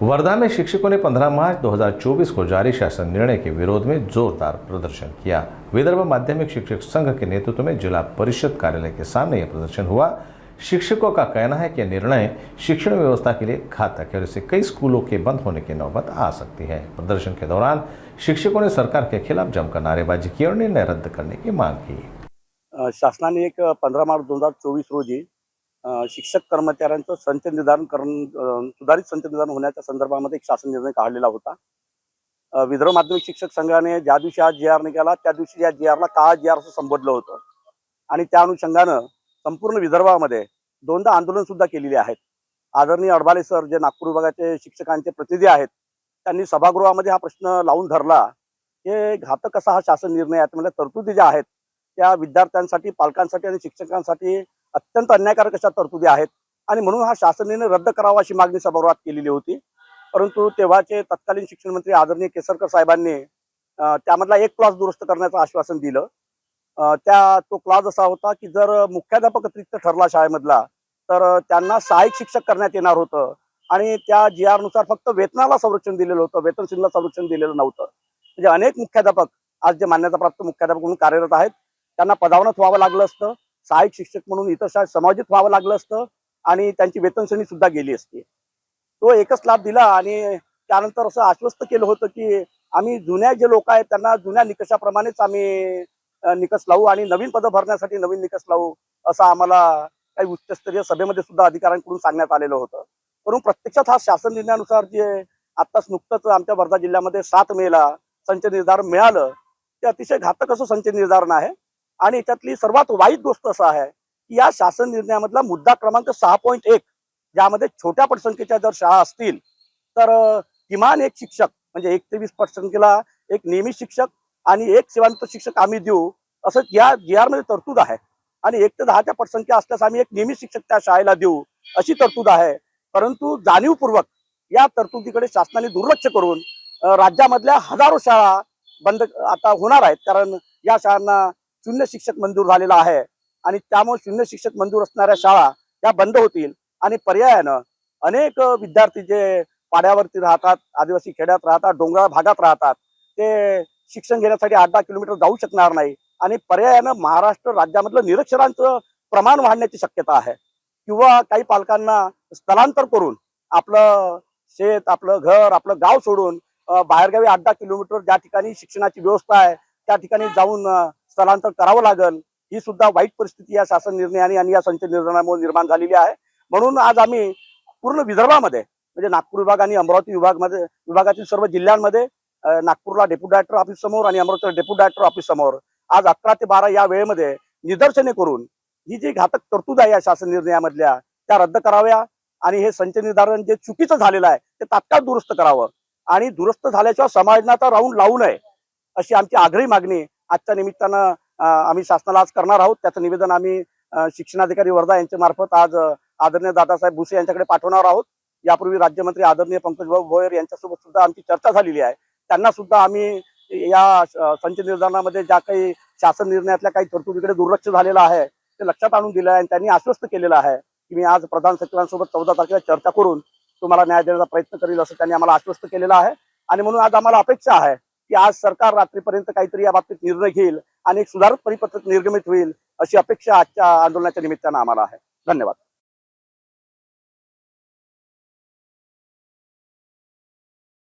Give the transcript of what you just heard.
वर्धा में शिक्षकों ने 15 मार्च 2024 को जारी शासन निर्णय के विरोध में जोरदार प्रदर्शन किया। विदर्भ माध्यमिक शिक्षक संघ के नेतृत्व में जिला परिषद कार्यालय के सामने यह प्रदर्शन हुआ। शिक्षकों का कहना है कि यह निर्णय शिक्षण व्यवस्था के लिए घातक है और इससे कई स्कूलों के बंद होने की नौबत आ सकती है। प्रदर्शन के दौरान शिक्षकों ने सरकार के खिलाफ जमकर नारेबाजी की और निर्णय रद्द करने की मांग की। शासनाने एक 15 मार्च 2024 रोजी शिक्षक कर्मचाऱ्यांचं संच निर्धारण सुधारित संच निर्धारण होण्याच्या संदर्भामध्ये एक शासन निर्णय काढलेला होता। विदर्भ माध्यमिक शिक्षक संघाने ज्या दिवशी आज जी आर निघाला त्या दिवशी या जी आरला काळा जी आर असं संबोधलं होतं आणि त्या अनुषंगानं संपूर्ण विदर्भामध्ये दोनदा आंदोलन सुद्धा केलेली आहेत। आदरणीय अडबाले सर जे नागपूर विभागाचे शिक्षकांचे प्रतिनिधी आहेत त्यांनी सभागृहामध्ये हा प्रश्न लावून धरला की घातक असा हा शासन निर्णय आहे। म्हणजे तरतुदी ज्या आहेत त्या विद्यार्थ्यांसाठी, पालकांसाठी आणि शिक्षकांसाठी अत्यंत अन्यायकारक अशा तरतुदी आहेत आणि म्हणून हा शासन निर्णय रद्द करावा अशी मागणी सभागृहात केलेली होती। परंतु तेव्हाचे तत्कालीन शिक्षण मंत्री आदरणीय केसरकर साहेबांनी त्यामधला एक क्लॉज दुरुस्त करण्याचं आश्वासन दिलं। तो क्लॉज असा होता की जर मुख्याध्यापक अतिरिक्त ठरला शाळेमधला तर त्यांना सहाय्यक शिक्षक करण्यात येणार होतं आणि त्या जी आर नुसार फक्त वेतनाला संरक्षण दिलेलं होतं, वेतन श्रेणीला संरक्षण दिलेलं नव्हतं। म्हणजे अनेक मुख्याध्यापक आज जे मान्यताप्राप्त मुख्याध्यापक म्हणून कार्यरत आहेत त्यांना पदावनत व्हावं लागलं असतं, सहाय्यक शिक्षक म्हणून इतर शाळेत समायोजित व्हावं लागलं असतं आणि त्यांची वेतन श्रेणी सुद्धा गेली असती। तो एकच लाभ दिला आणि त्यानंतर असं आश्वस्त केलं होतं की आम्ही जुन्या जे लोक आहेत त्यांना जुन्या निकषाप्रमाणेच आम्ही निकष लावू आणि नवीन पदं भरण्यासाठी नवीन निकष लावू असं आम्हाला काही उच्चस्तरीय सभेमध्ये सुद्धा अधिकाऱ्यांकडून सांगण्यात आलेलं होतं। परंतु प्रत्यक्षात हा शासन निर्णयानुसार जे आत्ताच नुकतंच आमच्या वर्धा जिल्ह्यामध्ये 7 मेला संच निर्धारण मिळालं ते अतिशय घातक असं संच निर्धारण आहे आणि याच्यातली सर्वात वाईट गोष्ट असं आहे की या शासन निर्णयामधला मुद्दा क्रमांक 6.1 ज्यामध्ये छोट्या पटसंख्येच्या जर शाळा असतील तर किमान एक शिक्षक म्हणजे 1 ते 20 पटसंख्येला एक नियमित शिक्षक आणि एक सेवानिवृत्त शिक्षक आम्ही देऊ असं या जी आर मध्ये तरतूद आहे आणि 1 ते 10च्या पटसंख्या असल्यास आम्ही एक नियमित शिक्षक त्या शाळेला देऊ अशी तरतूद आहे। परंतु जाणीवपूर्वक या तरतुदीकडे शासनाने दुर्लक्ष करून राज्यामधल्या हजारो शाळा बंद आता होणार आहेत, कारण या शाळांना शून्य शिक्षक मंजूर झालेला आहे आणि त्यामुळे शून्य शिक्षक मंजूर असणाऱ्या शाळा त्या बंद होतील आणि पर्यायानं अनेक विद्यार्थी जे पाड्यावरती राहतात, आदिवासी खेड्यात राहतात, डोंगराळ भागात राहतात ते शिक्षण घेण्यासाठी 8-10 किलोमीटर जाऊ शकणार नाही आणि पर्यायानं महाराष्ट्र राज्यामधलं निरक्षरांचं प्रमाण वाढण्याची शक्यता आहे किंवा काही पालकांना स्थलांतर करून आपलं शेत, आपलं घर, आपलं गाव सोडून बाहेरगावी 8-10 किलोमीटर ज्या ठिकाणी शिक्षणाची व्यवस्था आहे त्या ठिकाणी जाऊन स्थलांतर करावं लागेल। ही सुद्धा वाईट परिस्थिती या शासन निर्णयाने आणि या संच निर्णयामुळे निर्माण झालेली आहे। म्हणून आज आम्ही पूर्ण विदर्भामध्ये म्हणजे नागपूर विभाग आणि अमरावती विभागातील सर्व जिल्ह्यांमध्ये नागपूरला डेप्युटी डायरेक्टर ऑफिस समोर आणि अमरावतीला डेप्युटी डायरेक्टर ऑफिस समोर आज 11 ते 12 या वेळेमध्ये निदर्शने करून ही जी घातक तरतूद आहे या शासन निर्णयामधल्या त्या रद्द कराव्या आणि हे संच निर्धारण जे चुकीचं झालेलं आहे ते तात्काळ दुरुस्त करावं आणि दुरुस्त झाल्याशिवाय समायोजनाचा राऊंड लावू नये अशी आमची आग्रही मागणी आजच्या निमित्तानं आम्ही शासनाला आज करणार आहोत। त्याचं निवेदन आम्ही शिक्षणाधिकारी वर्धा यांच्या मार्फत आज आदरणीय दादासाहेब भुसे यांच्याकडे पाठवणार आहोत। यापूर्वी राज्यमंत्री आदरणीय पंकजभाऊ भोयर यांच्यासोबत सुद्धा आमची चर्चा झालेली आहे। त्यांना सुद्धा आम्ही या संच निर्धारणामध्ये ज्या काही शासन निर्णयातल्या काही तरतुदीकडे दुर्लक्ष झालेलं आहे ते लक्षात आणून दिलं आहे आणि त्यांनी आश्वस्त केलेलं आहे की मी आज प्रधान सचिवांसोबत 14 तारखेला चर्चा करून तुम्हाला न्याय देण्याचा प्रयत्न करील असं त्यांनी आम्हाला आश्वस्त केलेलं आहे आणि म्हणून आज आम्हाला अपेक्षा आहे की आज सरकार रात्रीपर्यंत काहीतरी या बाबतीत निर्णय घेईल आणि एक सुधारित परिपत्रक निर्गमित होईल अशी अपेक्षा आजच्या आंदोलनाच्या निमित्तानं आम्हाला आहे। धन्यवाद।